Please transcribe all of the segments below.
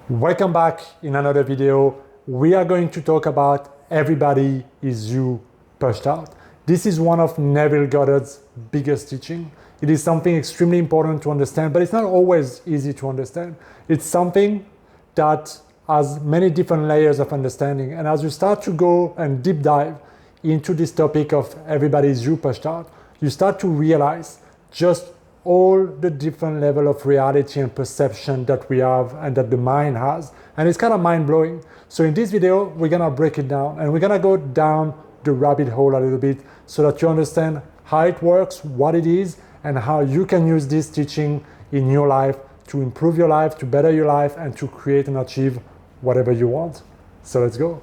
Welcome back in another video. We are going to talk about everybody is you pushed out. This is one of Neville Goddard's biggest teaching. It is something extremely important to understand, but it's not always easy to understand. It's something that has many different layers of understanding. And as you start to go and deep dive into this topic of everybody is you pushed out, you start to realize just all the different level of reality and perception that we have and that the mind has. And it's kind of mind-blowing. So in this video, we're gonna break it down and we're gonna go down the rabbit hole a little bit so that you understand how it works, what it is, and how you can use this teaching in your life to improve your life, to better your life, and to create and achieve whatever you want. So let's go.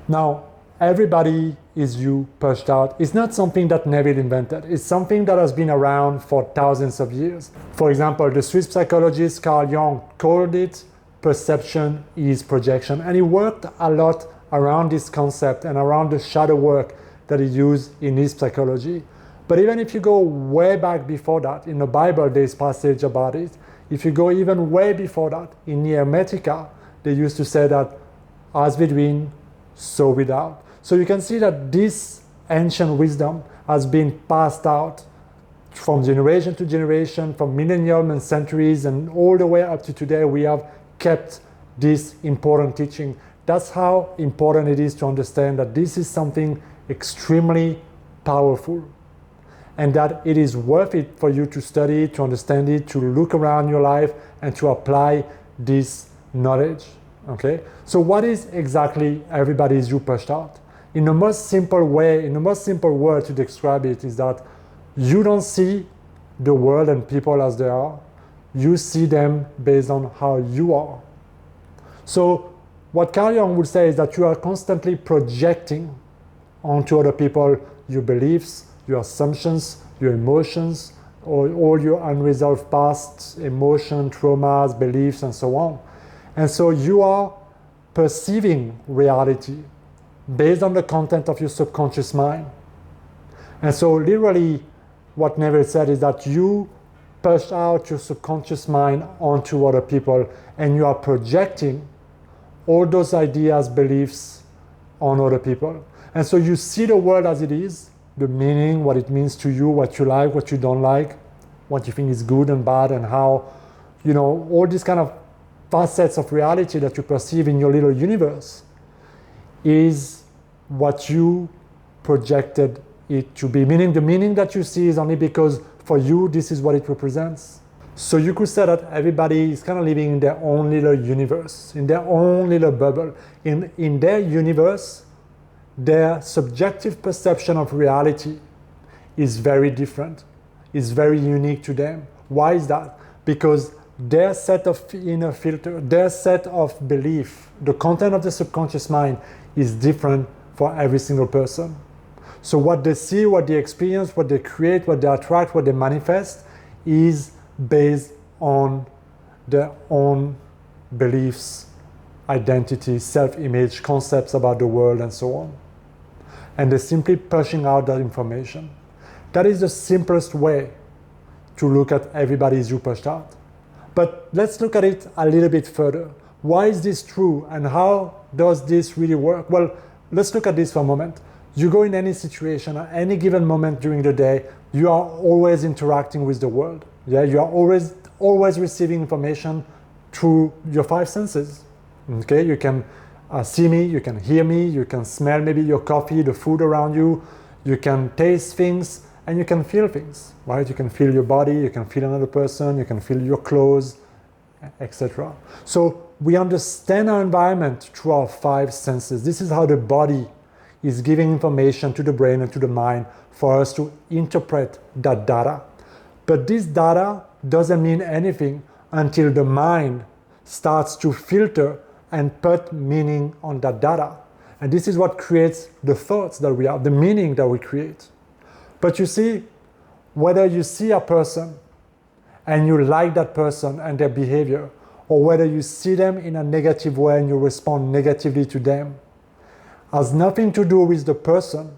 Now, everybody is you pushed out. It's not something that Neville invented. It's something that has been around for thousands of years. For example, the Swiss psychologist Carl Jung called it perception is projection. And he worked a lot around this concept and around the shadow work that he used in his psychology. But even if you go way back before that, in the Bible there's passage about it. If you go even way before that, in the Hermetica, they used to say that as within, so without. So you can see that this ancient wisdom has been passed out from generation to generation, from millennium and centuries, and all the way up to today. We have kept this important teaching. That's how important it is to understand that this is something extremely powerful, and that it is worth it for you to study, to understand it, to look around your life, and to apply this knowledge. Okay? So what is exactly everybody is you pushed out? In the most simple way, in the most simple word to describe it is that you don't see the world and people as they are. You see them based on how you are. So what Carl Jung would say is that you are constantly projecting onto other people your beliefs, your assumptions, your emotions, or all your unresolved past emotions, traumas, beliefs, and so on. And so you are perceiving reality based on the content of your subconscious mind. And so literally what Neville said is that you push out your subconscious mind onto other people and you are projecting all those ideas, beliefs on other people. And so you see the world as it is, the meaning, what it means to you, what you like, what you don't like, what you think is good and bad, and how, all these kind of facets of reality that you perceive in your little universe is what you projected it to be. Meaning the meaning that you see is only because for you this is what it represents. So you could say that everybody is kind of living in their own little universe, in their own little bubble. In their universe, their subjective perception of reality is very different, is very unique to them. Why is that? Because their set of inner filter, their set of belief, the content of the subconscious mind is different for every single person. So what they see, what they experience, what they create, what they attract, what they manifest is based on their own beliefs, identity, self-image, concepts about the world, and so on. And they're simply pushing out that information. That is the simplest way to look at everybody is you pushed out. But let's look at it a little bit further. Why is this true and how does this really work? Well, let's look at this for a moment. You go in any situation, at any given moment during the day, you are always interacting with the world. Yeah, you are always receiving information through your five senses. Okay, you can see me, you can hear me, you can smell maybe your coffee, the food around you, you can taste things, and you can feel things, right? You can feel your body, you can feel another person, you can feel your clothes, etc. So we understand our environment through our five senses. This is how the body is giving information to the brain and to the mind for us to interpret that data. But this data doesn't mean anything until the mind starts to filter and put meaning on that data. And this is what creates the thoughts that we have, the meaning that we create. But you see, whether you see a person and you like that person and their behavior, or whether you see them in a negative way and you respond negatively to them, has nothing to do with the person,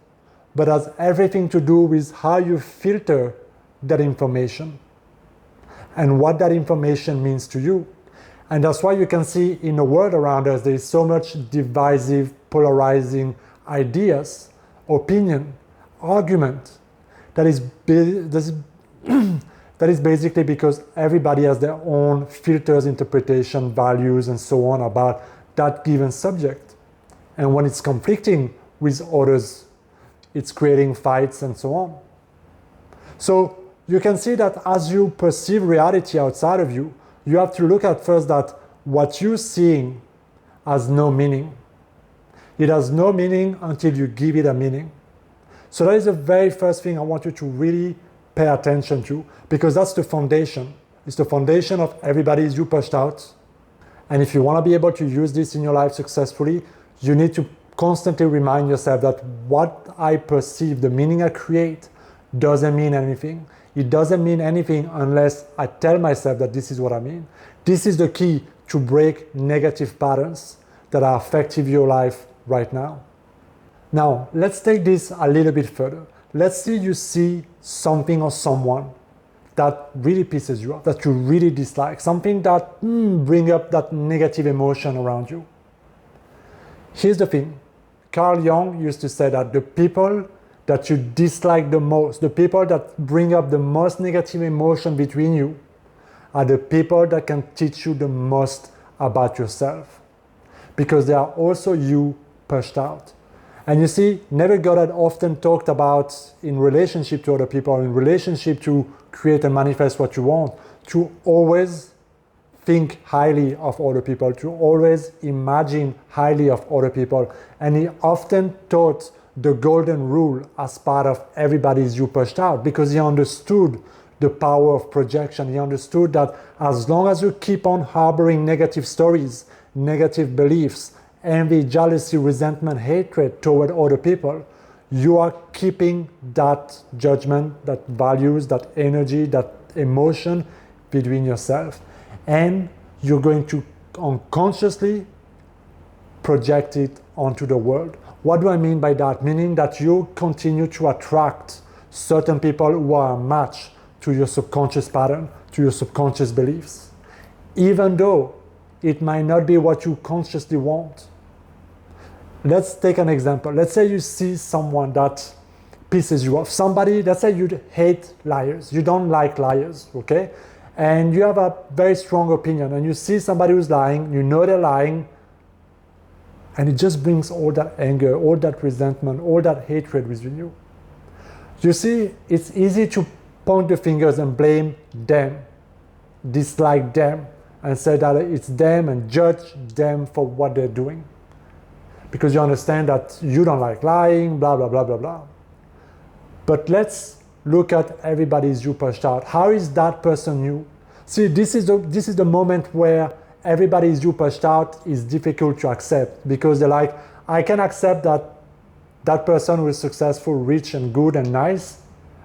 but has everything to do with how you filter that information and what that information means to you. And that's why you can see in the world around us, there is so much divisive, polarizing ideas, opinion, argument. That is basically because everybody has their own filters, interpretation, values, and so on about that given subject. And when it's conflicting with others, it's creating fights and so on. So you can see that as you perceive reality outside of you, you have to look at first that what you're seeing has no meaning. It has no meaning until you give it a meaning. So that is the very first thing I want you to really pay attention to, because that's the foundation. It's the foundation of everybody is you pushed out. And if you want to be able to use this in your life successfully, you need to constantly remind yourself that what I perceive, the meaning I create, doesn't mean anything. It doesn't mean anything unless I tell myself that this is what I mean. This is the key to break negative patterns that are affecting your life right now. Now, let's take this a little bit further. Let's say you see something or someone that really pisses you off, that you really dislike, something that brings up that negative emotion around you. Here's the thing. Carl Jung used to say that the people that you dislike the most, the people that bring up the most negative emotion between you, are the people that can teach you the most about yourself, because they are also you pushed out. And you see, Neville Goddard often talked about in relationship to other people, in relationship to create and manifest what you want, to always think highly of other people, to always imagine highly of other people. And he often taught the golden rule as part of everybody's you pushed out, because he understood the power of projection. He understood that as long as you keep on harboring negative stories, negative beliefs, envy, jealousy, resentment, hatred toward other people, you are keeping that judgment, that values, that energy, that emotion between yourself. And you're going to unconsciously project it onto the world. What do I mean by that? Meaning that you continue to attract certain people who are a match to your subconscious pattern, to your subconscious beliefs, even though it might not be what you consciously want. Let's take an example. Let's say you see someone that pisses you off. Somebody, let's say you hate liars. You don't like liars, okay? And you have a very strong opinion, and you see somebody who's lying, you know they're lying, and it just brings all that anger, all that resentment, all that hatred within you. You see, it's easy to point the fingers and blame them, dislike them, and say that it's them and judge them for what they're doing. Because you understand that you don't like lying, blah, blah, blah, blah, blah. But let's look at everybody's you pushed out. How is that person you? See, this is the moment where everybody's you pushed out is difficult to accept, because they're like, I can accept that that person who is successful, rich and good and nice.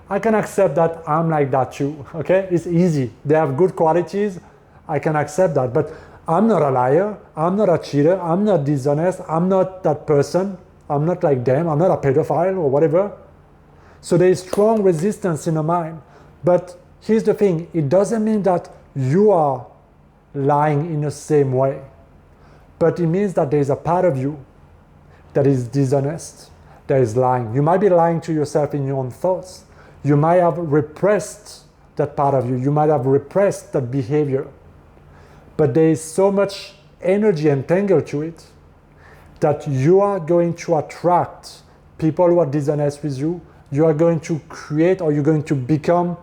I can accept that I'm like that too, okay? It's easy. They have good qualities. I can accept that. But I'm not a liar. I'm not a cheater. I'm not dishonest. I'm not that person. I'm not like them. I'm not a pedophile or whatever. So there is strong resistance in the mind. But here's the thing. It doesn't mean that you are lying in the same way. But it means that there is a part of you that is dishonest, that is lying. You might be lying to yourself in your own thoughts. You might have repressed that part of you. You might have repressed that behavior. But there is so much energy entangled to it that you are going to attract people who are dishonest with you. You are going to create, or you're going to become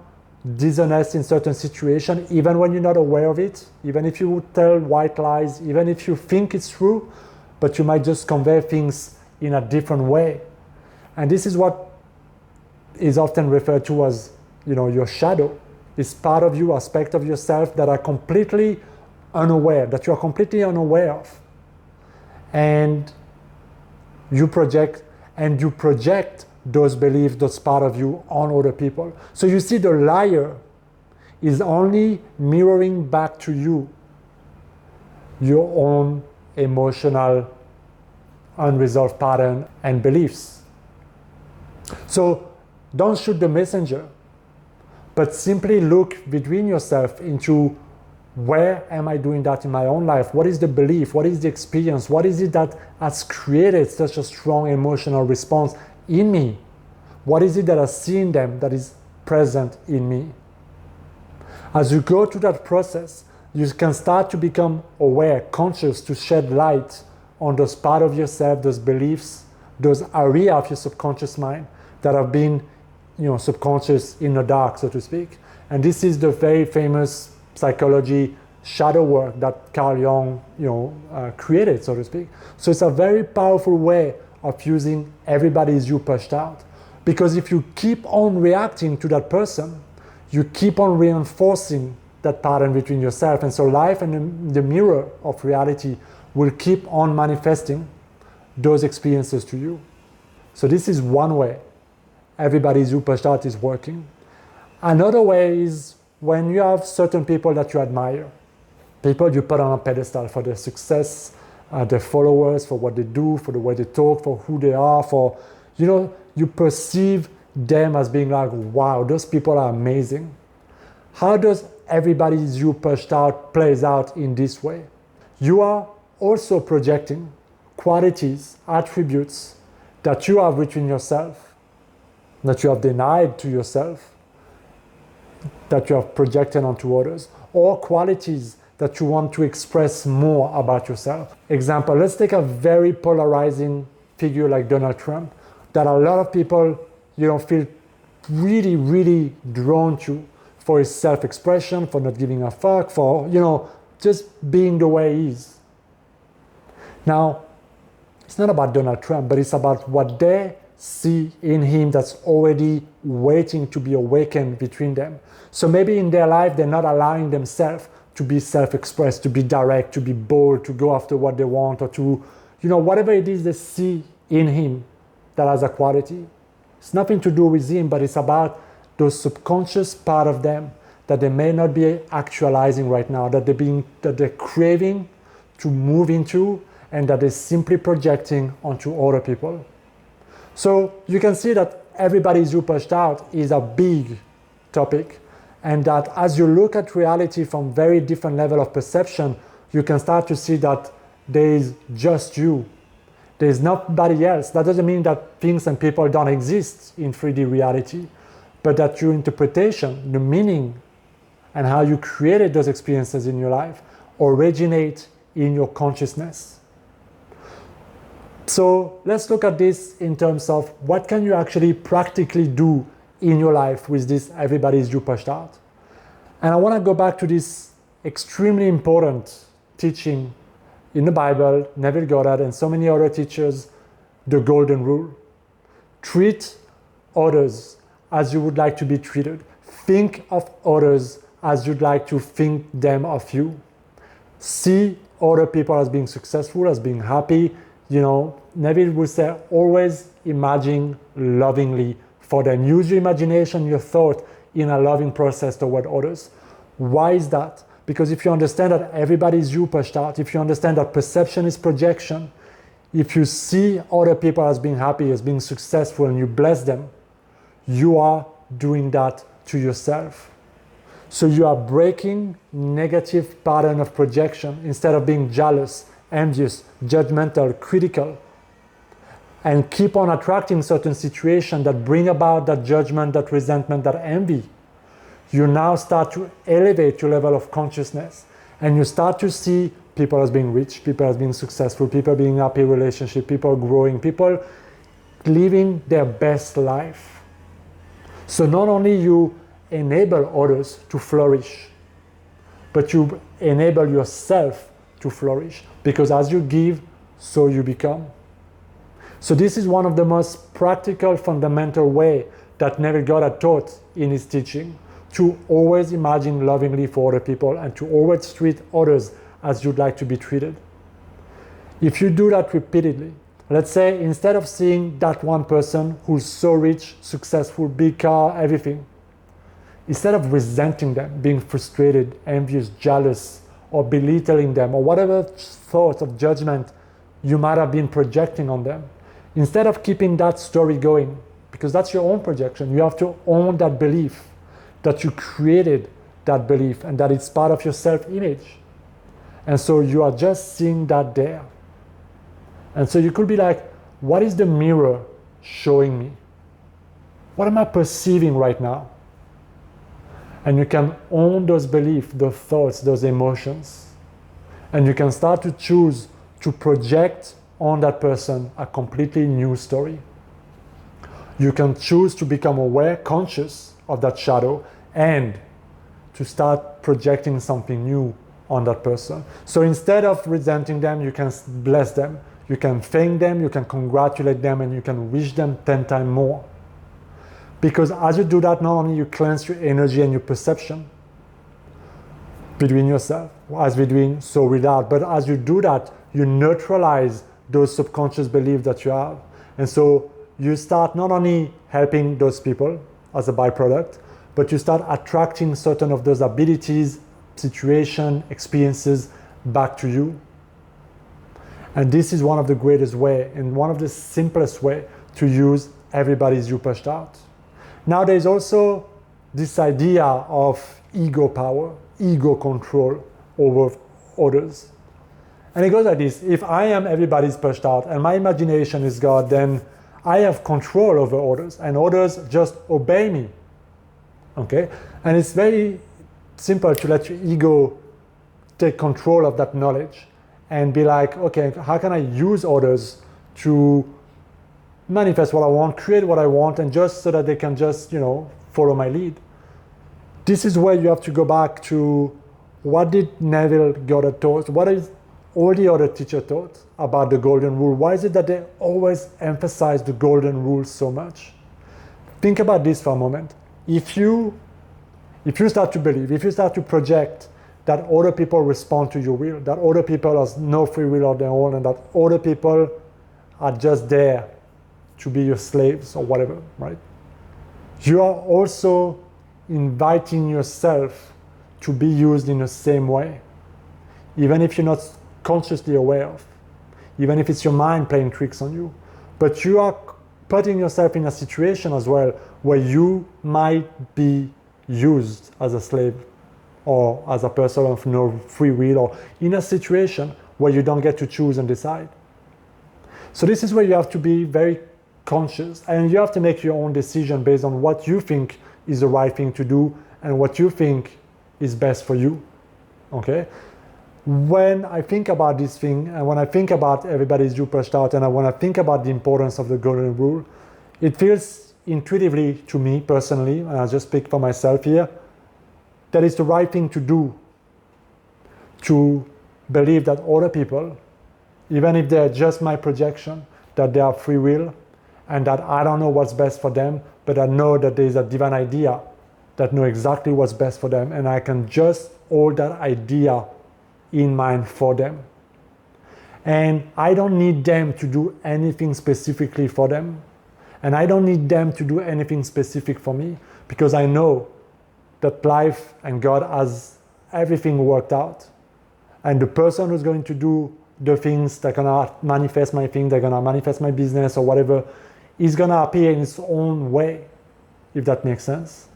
dishonest in certain situations, even when you're not aware of it, even if you would tell white lies, even if you think it's true, but you might just convey things in a different way. And this is what is often referred to as, your shadow. It's part of you, aspect of yourself that are completely unaware, that you are completely unaware of. And you project those beliefs, those part of you on other people. So you see, the liar is only mirroring back to you your own emotional unresolved pattern and beliefs. So don't shoot the messenger, but simply look between yourself into Where am I doing that in my own life? What is the belief? What is the experience? What is it that has created such a strong emotional response in me? What is it that I see in them that is present in me? As you go through that process, you can start to become aware, conscious, to shed light on those parts of yourself, those beliefs, those areas of your subconscious mind that have been, subconscious in the dark, so to speak. And this is the very famous psychology shadow work that Carl Jung, created, so to speak. So it's a very powerful way of using everybody is you pushed out. Because if you keep on reacting to that person, you keep on reinforcing that pattern between yourself. And so life and the mirror of reality will keep on manifesting those experiences to you. So this is one way everybody is you pushed out is working. Another way is when you have certain people that you admire, people you put on a pedestal for their success, their followers, for what they do, for the way they talk, for who they are, for, you perceive them as being like, wow, those people are amazing. How does everybody's you pushed out plays out in this way? You are also projecting qualities, attributes that you have within yourself, that you have denied to yourself, that you have projected onto others, or qualities that you want to express more about yourself. Example, let's take a very polarizing figure like Donald Trump, that a lot of people, feel really, really drawn to for his self-expression, for not giving a fuck, for, just being the way he is. Now, it's not about Donald Trump, but it's about what they see in him that's already waiting to be awakened between them. So maybe in their life, they're not allowing themselves to be self-expressed, to be direct, to be bold, to go after what they want, or to, whatever it is they see in him that has a quality. It's nothing to do with him, but it's about those subconscious part of them that they may not be actualizing right now, that they're craving to move into, and that they're simply projecting onto other people. So you can see that everybody's you pushed out is a big topic, and that as you look at reality from very different level of perception, you can start to see that there is just you. There is nobody else. That doesn't mean that things and people don't exist in 3D reality, but that your interpretation, the meaning, and how you created those experiences in your life originate in your consciousness. So let's look at this in terms of what can you actually practically do in your life with this everybody's you pushed out. And I want to go back to this extremely important teaching in the Bible, Neville Goddard and so many other teachers, the golden rule. Treat others as you would like to be treated. Think of others as you'd like to think them of you. See other people as being successful, as being happy. Neville would say, always imagine lovingly for them. Use your imagination, your thought in a loving process toward others. Why is that? Because if you understand that everybody is you pushed out, if you understand that perception is projection, if you see other people as being happy, as being successful, and you bless them, you are doing that to yourself. So you are breaking negative pattern of projection instead of being jealous, envious, judgmental, critical, and keep on attracting certain situations that bring about that judgment, that resentment, that envy. You now start to elevate your level of consciousness, and you start to see people as being rich, people as being successful, people being happy relationship, people growing, people living their best life. So not only you enable others to flourish, but you enable yourself to flourish, because as you give, so you become. So this is one of the most practical, fundamental way that Neville Goddard taught in his teaching, to always imagine lovingly for other people and to always treat others as you'd like to be treated. If you do that repeatedly, let's say instead of seeing that one person who's so rich, successful, big car, everything, instead of resenting them, being frustrated, envious, jealous, or belittling them, or whatever thoughts of judgment you might have been projecting on them, instead of keeping that story going, because that's your own projection, you have to own that belief that you created that belief and that it's part of your self-image. And so you are just seeing that there. And so you could be like, what is the mirror showing me? What am I perceiving right now? And you can own those beliefs, those thoughts, those emotions. And you can start to choose to project on that person a completely new story. You can choose to become aware, conscious of that shadow, and to start projecting something new on that person. So instead of resenting them, you can bless them. You can thank them, you can congratulate them, and you can wish them 10 times more. Because as you do that, not only you cleanse your energy and your perception between yourself, as we're doing so without, but as you do that, you neutralize those subconscious beliefs that you have. And so you start not only helping those people as a byproduct, but you start attracting certain of those abilities, situation, experiences back to you. And this is one of the greatest way and one of the simplest way to use everybody's you pushed out. Now there's also this idea of ego power, ego control over others. And it goes like this: if I am everybody's pushed out and my imagination is God, then I have control over others and others just obey me. Okay? And it's very simple to let your ego take control of that knowledge and be like, okay, how can I use others to manifest what I want, create what I want, and just so that they can just, follow my lead. This is where you have to go back to what did Neville Goddard taught, what is all the other teachers taught about the golden rule. Why is it that they always emphasize the golden rule so much? Think about this for a moment. If you start to believe, if you start to project that other people respond to your will, that other people have no free will of their own, and that other people are just there to be your slaves or whatever, right? You are also inviting yourself to be used in the same way, even if you're not consciously aware of, even if it's your mind playing tricks on you. But you are putting yourself in a situation as well where you might be used as a slave or as a person of no free will, or in a situation where you don't get to choose and decide. So this is where you have to be very conscious, and you have to make your own decision based on what you think is the right thing to do and what you think is best for you, okay? When I think about this thing, and when I think about everybody's you pushed out, and when I think about the importance of the golden rule, it feels intuitively to me personally, and I'll just speak for myself here, that it's the right thing to do, to believe that other people, even if they're just my projection, that they have free will, and that I don't know what's best for them, but I know that there's a divine idea that knows exactly what's best for them, and I can just hold that idea in mind for them. And I don't need them to do anything specifically for them, and I don't need them to do anything specific for me, because I know that life and God has everything worked out. And the person who's going to do the things that are gonna manifest my thing, they're gonna manifest my business or whatever, is gonna appear in its own way, if that makes sense.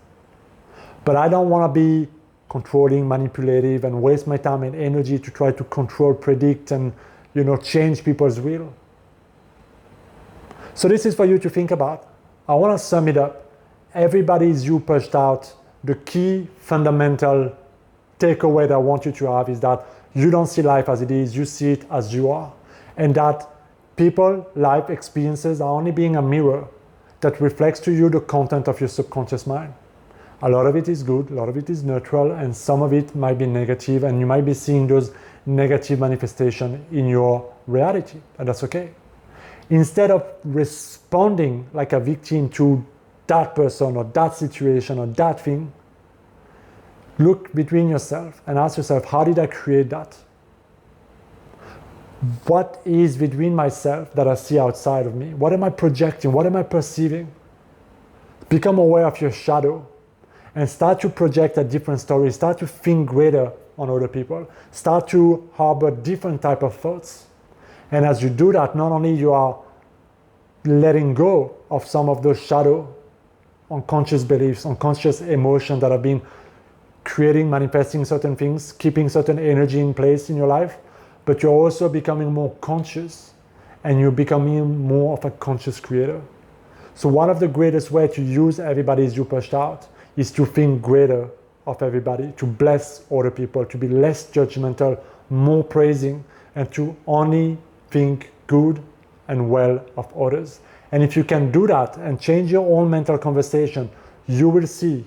But I don't wanna be controlling, manipulative, and waste my time and energy to try to control, predict, and change people's will. So this is for you to think about. I wanna sum it up. Everybody is you pushed out. The key fundamental takeaway that I want you to have is that you don't see life as it is, you see it as you are. And that people, life experiences are only being a mirror that reflects to you the content of your subconscious mind. A lot of it is good, a lot of it is neutral, and some of it might be negative, and you might be seeing those negative manifestations in your reality, and that's okay. Instead of responding like a victim to that person or that situation or that thing, look between yourself and ask yourself, how did I create that? What is between myself that I see outside of me? What am I projecting? What am I perceiving? Become aware of your shadow and start to project a different story. Start to think greater on other people. Start to harbor different type of thoughts. And as you do that, not only you are letting go of some of those shadow, unconscious beliefs, unconscious emotions that have been creating, manifesting certain things, keeping certain energy in place in your life, but you're also becoming more conscious and you're becoming more of a conscious creator. So one of the greatest ways to use everybody's you pushed out is to think greater of everybody, to bless other people, to be less judgmental, more praising, and to only think good and well of others. And if you can do that and change your own mental conversation, you will see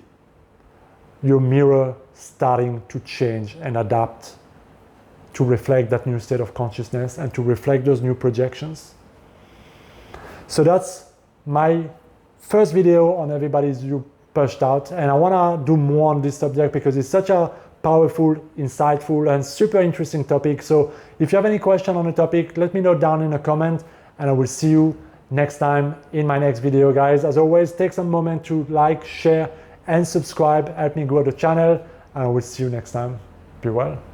your mirror starting to change and adapt to reflect that new state of consciousness and to reflect those new projections. So that's my first video on everybody's you pushed out, and I want to do more on this subject because it's such a powerful, insightful, and super interesting topic. So if you have any question on the topic, let me know down in a comment, and I will see you next time in my next video, guys. As always, take some moment to like, share, and subscribe. Help me grow the channel, and I will see you next time. Be well.